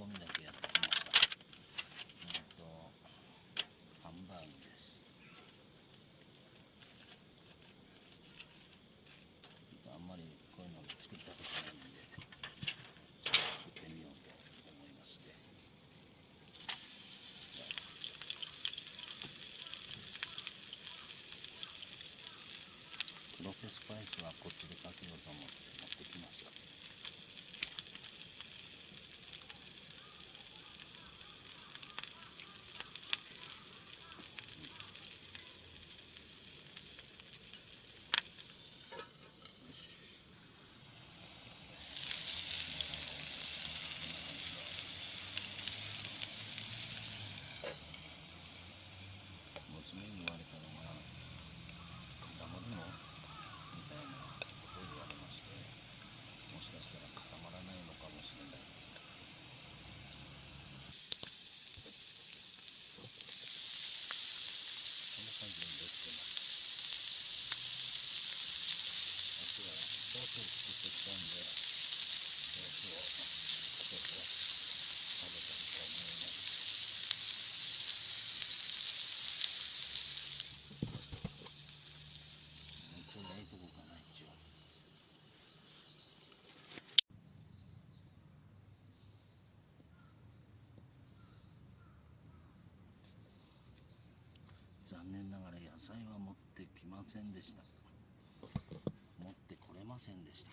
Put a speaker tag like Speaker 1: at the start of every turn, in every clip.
Speaker 1: 込みだけやってきました。ハンバーグです。あんまりこういうの作ったことないんで作ってみようと思いまして、黒ペスパイスはこっちでかけようと思って持ってきました。娘に言われたのが固まるのみたいなことを言われまして、もしかしたら固まらないのかもしれない。こんな感じにできてます。あとはソースを作ってきたんで、ソースをちょっと食べたいと思います。これ焼いとこうかな、一応。残念ながら野菜は持ってきませんでした。持ってこれませんでした。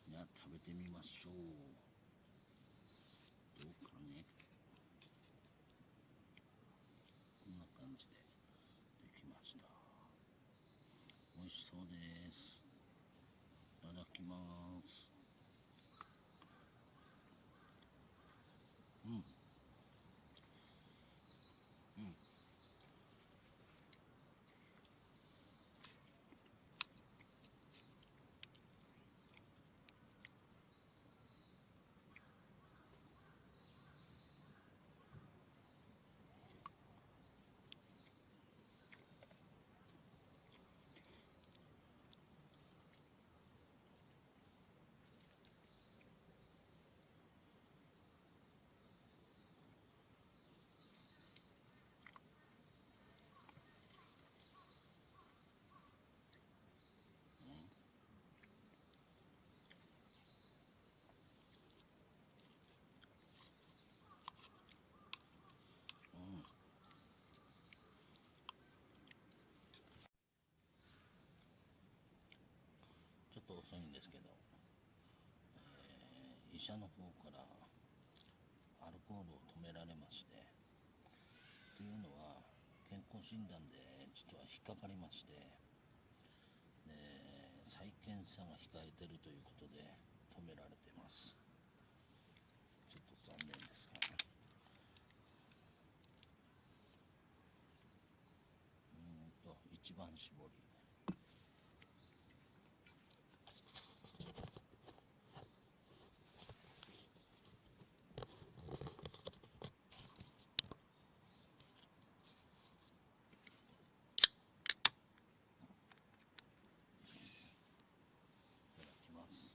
Speaker 1: じゃあ食べてみましょう。どうかね。こんな感じでできました。美味しそうです。いただきます。うんうん。ちょっと遅いんですけど、医者の方からアルコールを止められまして、というのは健康診断で実は引っかかりまして、で再検査が控えてるということで止められてます。ちょっと残念ですが、一番搾り。いただきます。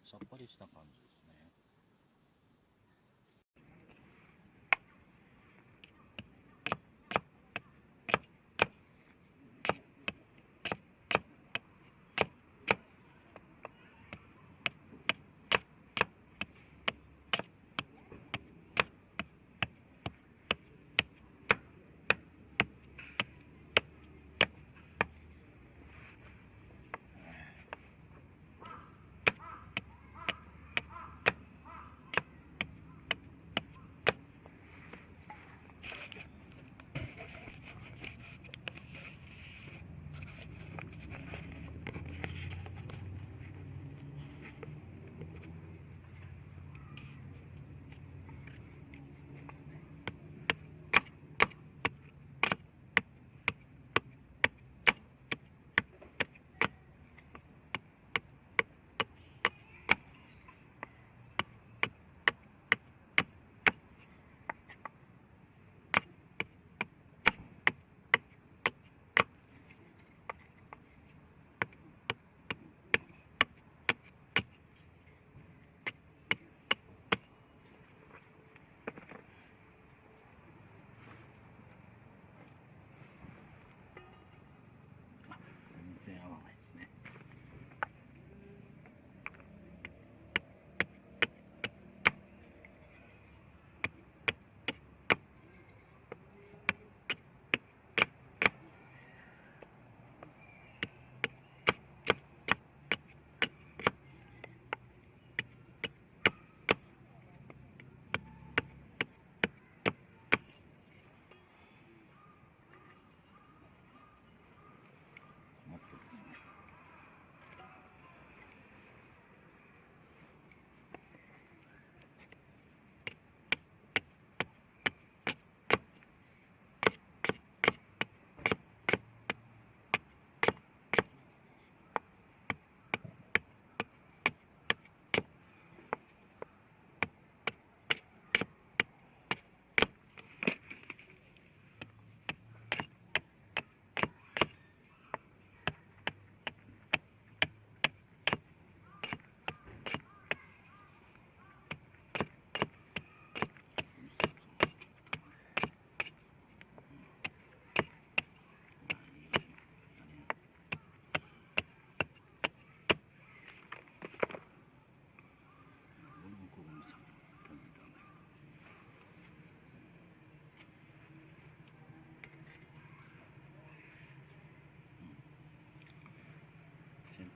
Speaker 1: さっぱりした感じですね。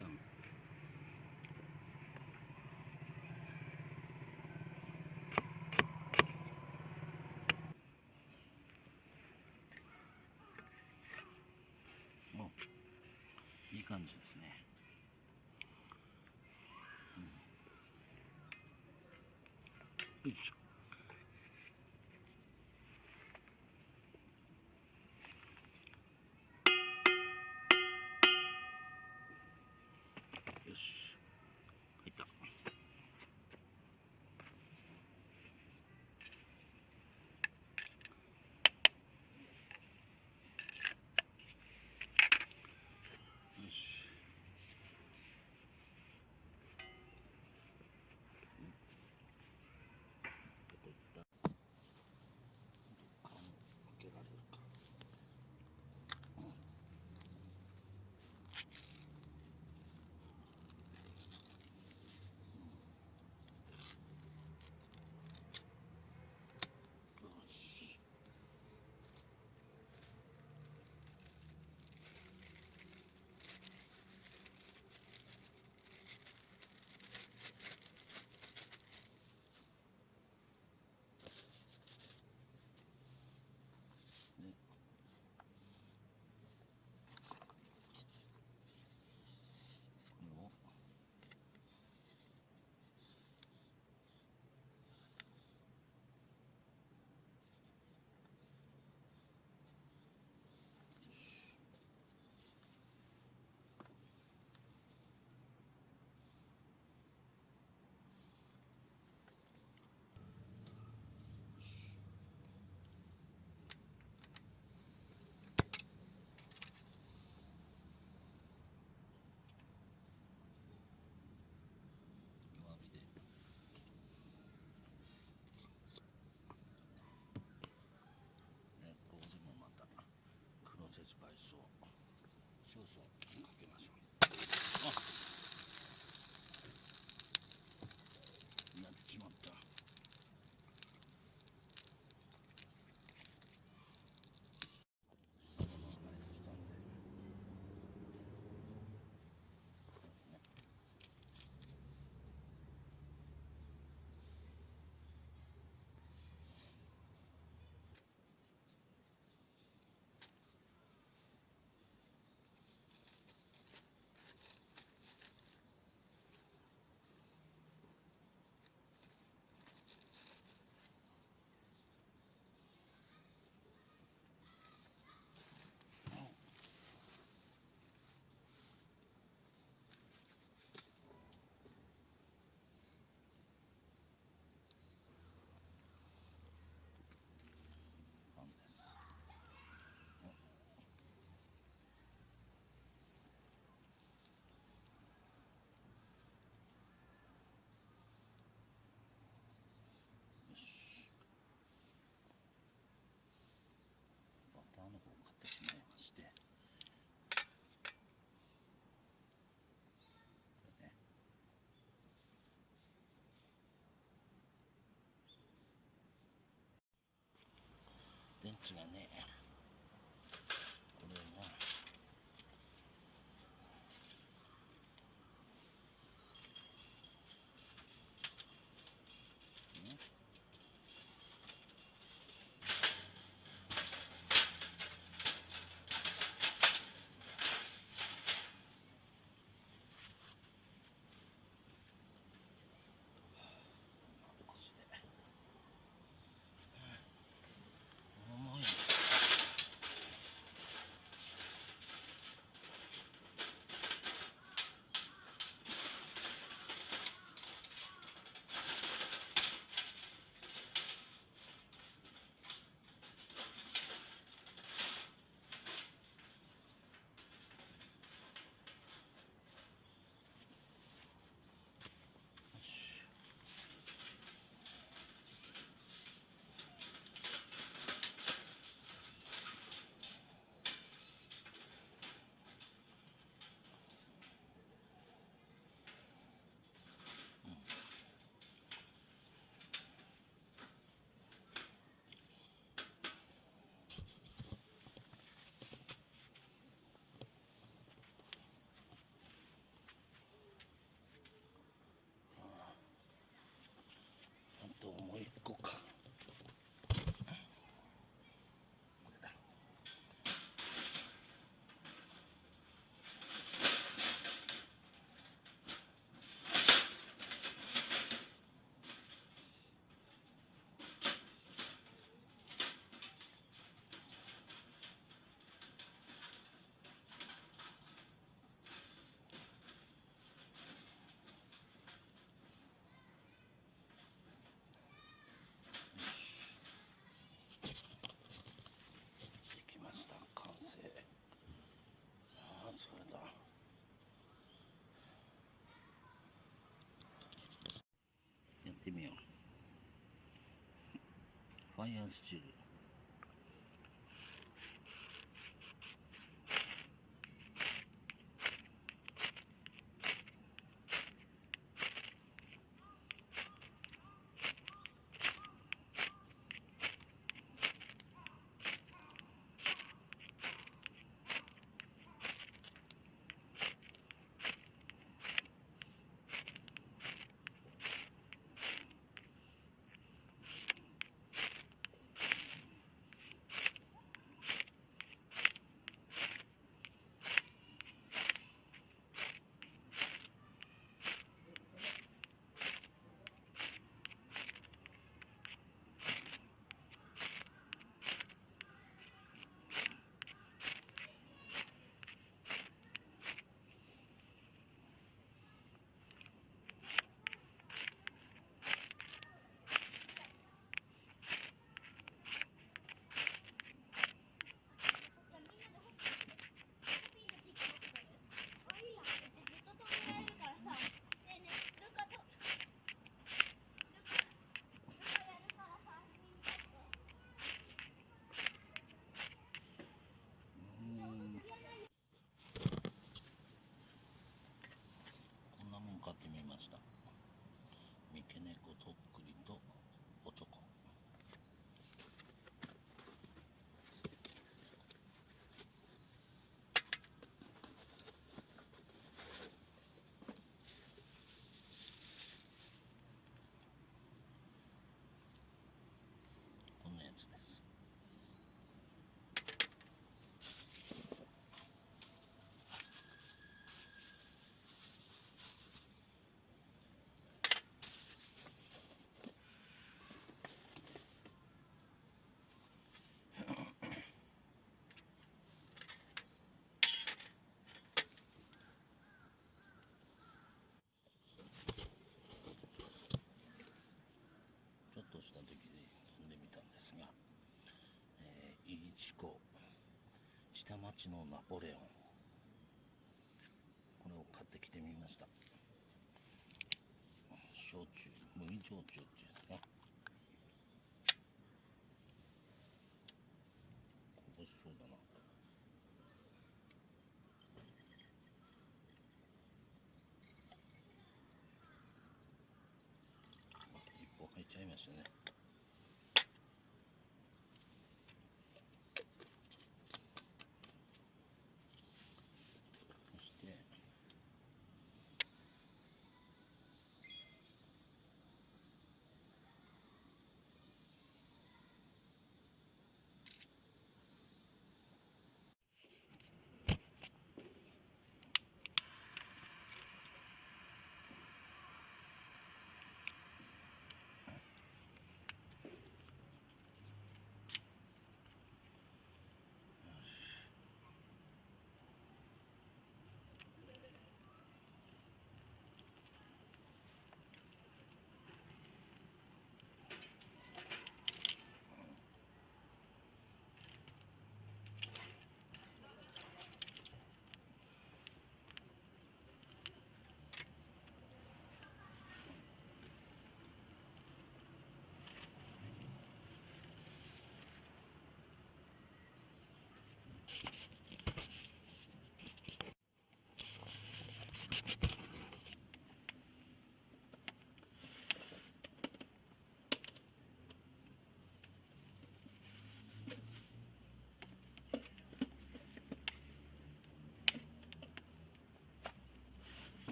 Speaker 1: 旦いい感じですね。よいしょ。よし、入った。よし。どこ行った？開けられるか。よし。ね。これを弱火で。ここでもまた黒セスパイスを少々かけましょう。あ、やっちまった。バターの方を買ってしまいまして、ね、電池がね、これがね、重い。ワイヤースチール。こんなもん買ってみました。三毛猫とっくりとおちょこ。こんなやつです。ちょっとした時で飛んでみたんですが、イチコ下町のナポレオン、これを買ってきてみました。焼酎、麦焼酎っていうんですか、こぼしそうだな。一本入っちゃいましたね。そして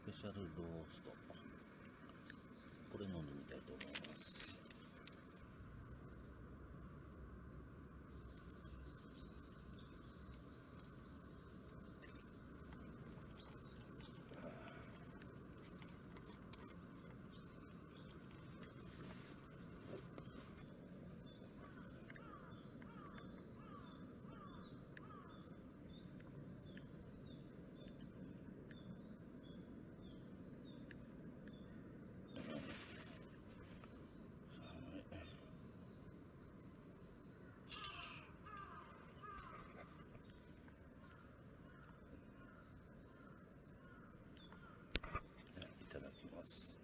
Speaker 1: ペシャルロースト、これ飲んでみたいと思います。いただきます。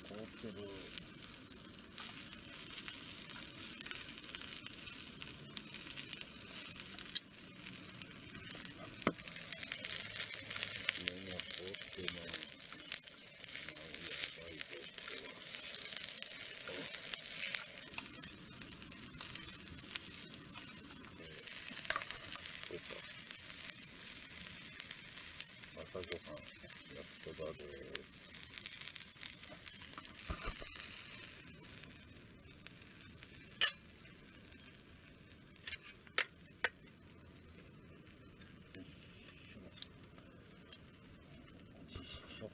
Speaker 1: 凍ってる。麺が凍ってね、やばいぞ、これは。朝ごはん、焼きそばです。自食。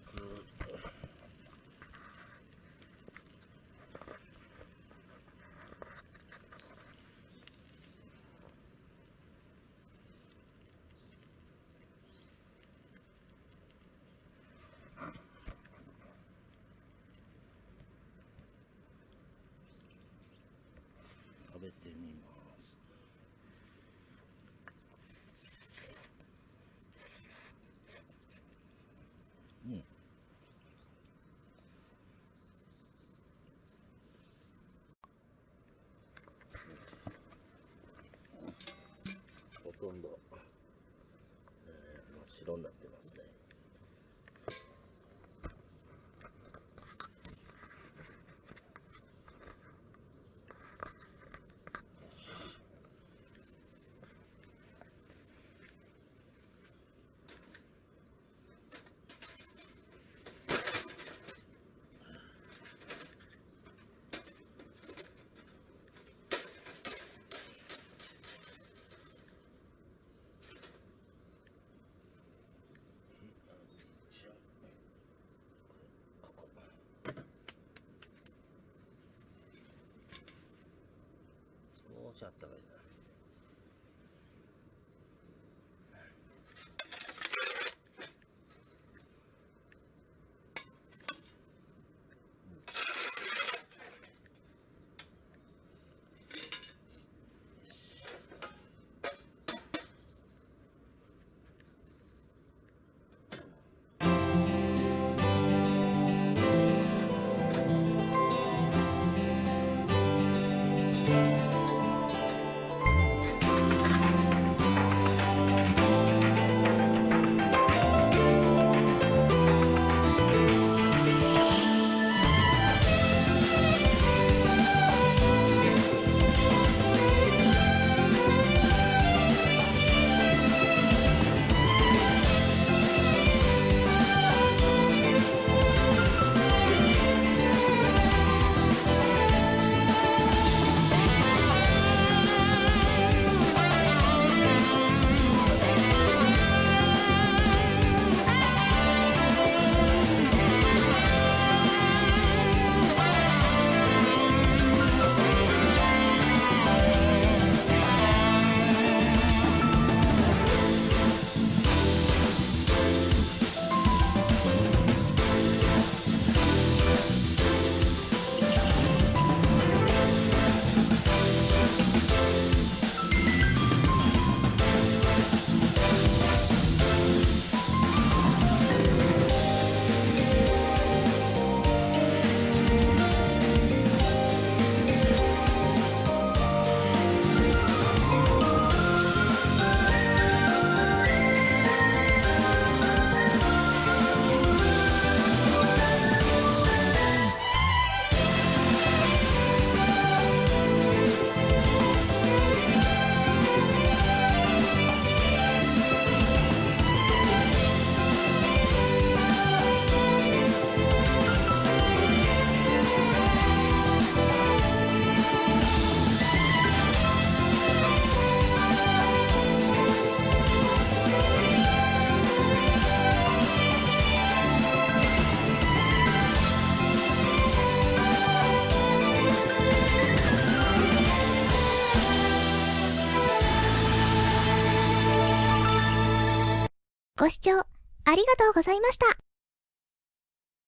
Speaker 1: 食べてみます。うん。ほとんど、真っ白になってますね。
Speaker 2: ご視聴ありがとうございました。